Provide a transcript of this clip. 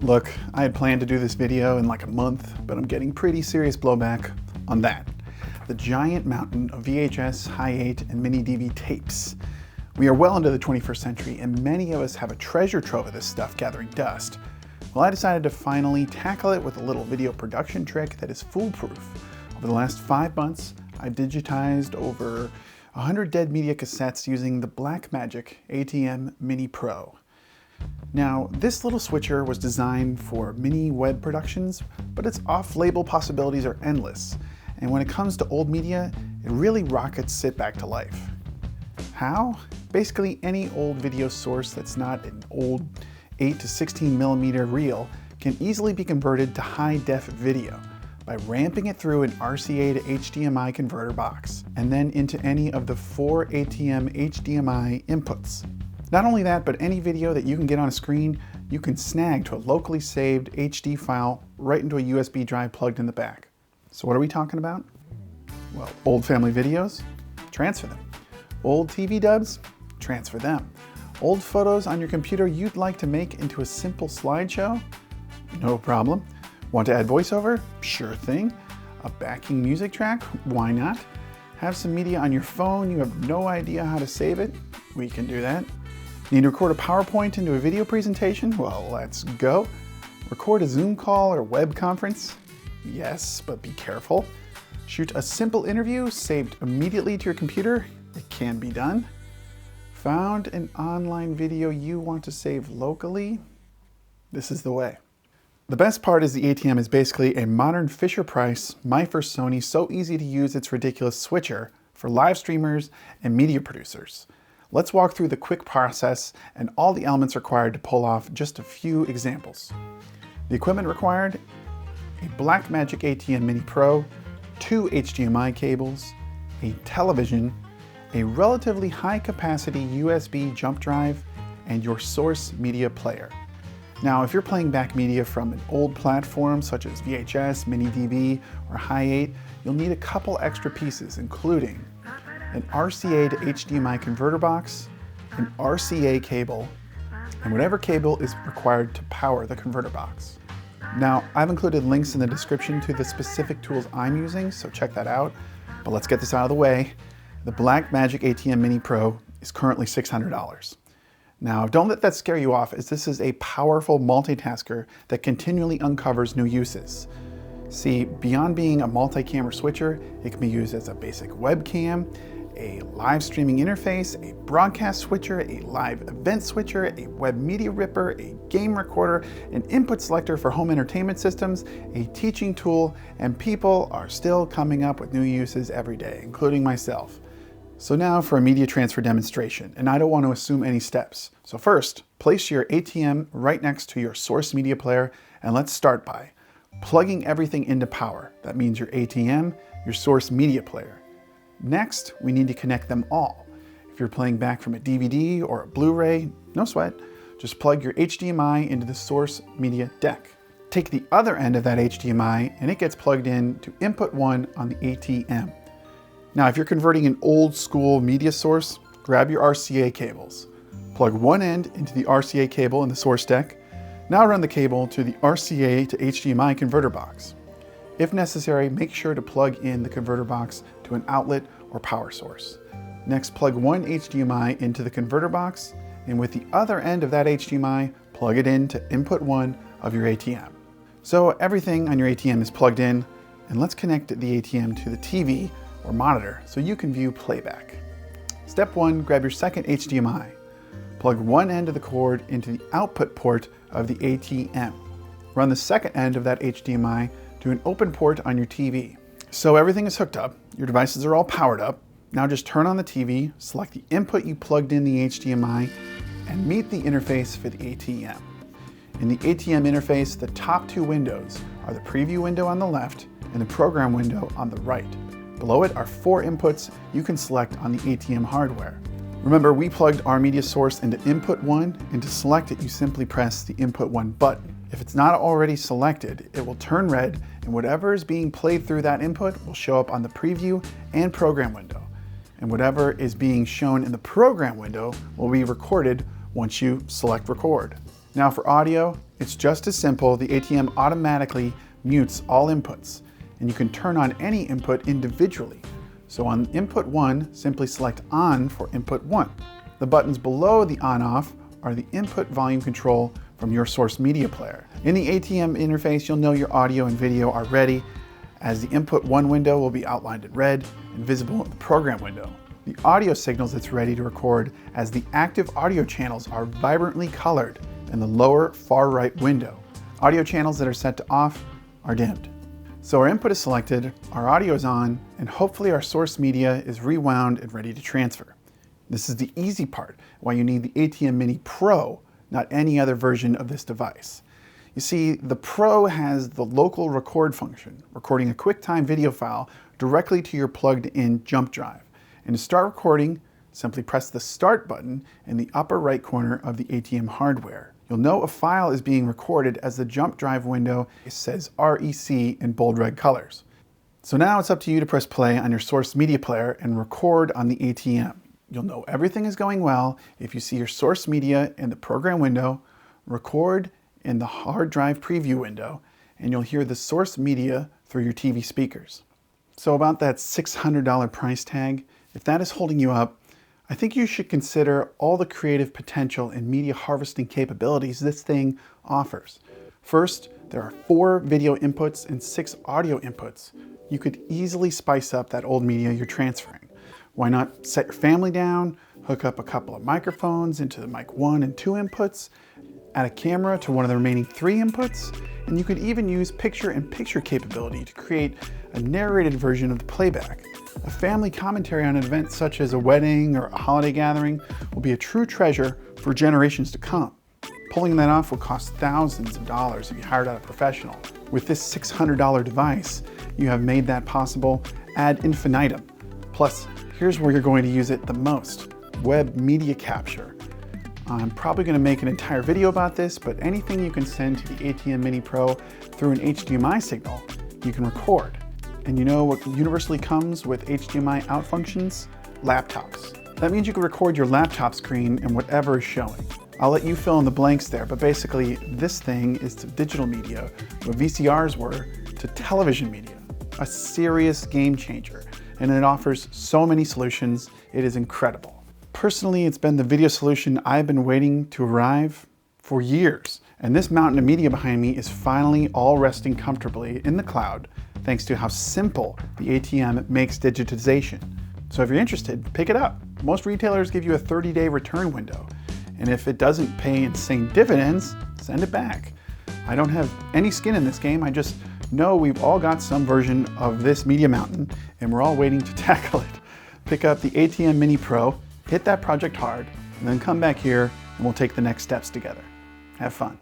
Look, I had planned to do this video in like a month, but I'm getting pretty serious blowback on that. The giant mountain of VHS, Hi8, and Mini DV tapes. We are well into the 21st century, and many of us have a treasure trove of this stuff gathering dust. Well, I decided to finally tackle it with a little video production trick that is foolproof. Over the last 5 months, I've digitized over 100 dead media cassettes using the BlackMagic ATEM Mini Pro. Now, this little switcher was designed for mini web productions, but its off-label possibilities are endless. And when it comes to old media, it really rockets it back to life. How? Basically, any old video source that's not an old 8 to 16 millimeter reel can easily be converted to high-def video by ramping it through an RCA to HDMI converter box, and then into any of the 4 ATEM HDMI inputs. Not only that, but any video that you can get on a screen, you can snag to a locally saved HD file right into a USB drive plugged in the back. So what are we talking about? Well, old family videos? Transfer them. Old TV dubs? Transfer them. Old photos on your computer you'd like to make into a simple slideshow? No problem. Want to add voiceover? Sure thing. A backing music track? Why not? Have some media on your phone, you have no idea how to save it? We can do that. Need to record a PowerPoint into a video presentation? Well, let's go. Record a Zoom call or web conference? Yes, but be careful. Shoot a simple interview saved immediately to your computer? It can be done. Found an online video you want to save locally? This is the way. The best part is the ATEM is basically a modern Fisher-Price, my first Sony, so easy to use it's ridiculous switcher for live streamers and media producers. Let's walk through the quick process and all the elements required to pull off just a few examples. The equipment required: a BlackMagic ATEM Mini Pro, 2 HDMI cables, a television, a relatively high-capacity USB jump drive, and your source media player. Now, if you're playing back media from an old platform such as VHS, Mini DV, or Hi8, you'll need a couple extra pieces, including an RCA to HDMI converter box, an RCA cable, and whatever cable is required to power the converter box. Now, I've included links in the description to the specific tools I'm using, so check that out. But let's get this out of the way. The BlackMagic ATEM Mini Pro is currently $600. Now, don't let that scare you off, as this is a powerful multitasker that continually uncovers new uses. See, beyond being a multi-camera switcher, it can be used as a basic webcam, a live streaming interface, a broadcast switcher, a live event switcher, a web media ripper, a game recorder, an input selector for home entertainment systems, a teaching tool, and people are still coming up with new uses every day, including myself. So now for a media transfer demonstration, and I don't want to assume any steps. So first, place your ATEM right next to your source media player, and let's start by plugging everything into power. That means your ATEM, your source media player. Next, we need to connect them all. If you're playing back from a DVD or a Blu-ray, no sweat, just plug your HDMI into the source media deck. Take the other end of that HDMI and it gets plugged in to input 1 on the ATEM. Now, if you're converting an old school media source, grab your RCA cables. Plug one end into the RCA cable in the source deck. Now run the cable to the RCA to HDMI converter box. If necessary, make sure to plug in the converter box to an outlet or power source. Next, plug one HDMI into the converter box, and with the other end of that HDMI, plug it in to input 1 of your ATEM. So everything on your ATEM is plugged in, and let's connect the ATEM to the TV or monitor so you can view playback. Step 1, grab your second HDMI. Plug one end of the cord into the output port of the ATEM. Run the second end of that HDMI to an open port on your TV. So everything is hooked up, your devices are all powered up. Now just turn on the TV, select the input you plugged in the HDMI, and meet the interface for the ATEM. In the ATEM interface, the top 2 windows are the preview window on the left and the program window on the right. Below it are 4 inputs you can select on the ATEM hardware. Remember, we plugged our media source into input 1, and to select it, you simply press the input 1 button. If it's not already selected, it will turn red, and whatever is being played through that input will show up on the preview and program window. And whatever is being shown in the program window will be recorded once you select record. Now for audio, It's just as simple. The ATEM automatically mutes all inputs, and you can turn on any input individually. So on input 1, simply select on for input 1. The buttons below the on-off are the input volume control from your source media player. In the ATEM interface, you'll know your audio and video are ready, as the input 1 window will be outlined in red and visible in the program window. The audio signals that's ready to record as the active audio channels are vibrantly colored in the lower far right window. Audio channels that are set to off are dimmed. So our input is selected, our audio is on, and hopefully our source media is rewound and ready to transfer. This is the easy part, why you need the ATEM Mini Pro, not any other version of this device. You see, the Pro has the local record function, recording a QuickTime video file directly to your plugged-in jump drive. And to start recording, simply press the Start button in the upper right corner of the ATEM hardware. You'll know a file is being recorded as the jump drive window says REC in bold red colors. So now it's up to you to press play on your source media player and record on the ATEM. You'll know everything is going well if you see your source media in the program window, record in the hard drive preview window, and you'll hear the source media through your TV speakers. So about that $600 price tag, if that is holding you up, I think you should consider all the creative potential and media harvesting capabilities this thing offers. First, there are 4 video inputs and 6 audio inputs. You could easily spice up that old media you're transferring. Why not set your family down, hook up a couple of microphones into the mic 1 and 2 inputs, add a camera to one of the remaining 3 inputs, and you could even use picture-in-picture capability to create a narrated version of the playback. A family commentary on an event such as a wedding or a holiday gathering will be a true treasure for generations to come. Pulling that off will cost thousands of dollars if you hired out a professional. With this $600 device, you have made that possible ad infinitum. Plus, here's where you're going to use it the most: web media capture. I'm probably going to make an entire video about this, but anything you can send to the ATEM Mini Pro through an HDMI signal, you can record. And you know what universally comes with HDMI out functions? Laptops. That means you can record your laptop screen and whatever is showing. I'll let you fill in the blanks there, but basically this thing is to digital media what VCRs were to television media. A serious game changer, and it offers so many solutions, it is incredible. Personally, it's been the video solution I've been waiting to arrive for years, and this mountain of media behind me is finally all resting comfortably in the cloud thanks to how simple the ATEM makes digitization. So if you're interested, pick it up. Most retailers give you a 30-day return window, and if it doesn't pay insane dividends, send it back. I don't have any skin in this game, I just know we've all got some version of this media mountain, and we're all waiting to tackle it. Pick up the ATEM Mini Pro, hit that project hard, and then come back here and we'll take the next steps together. Have fun.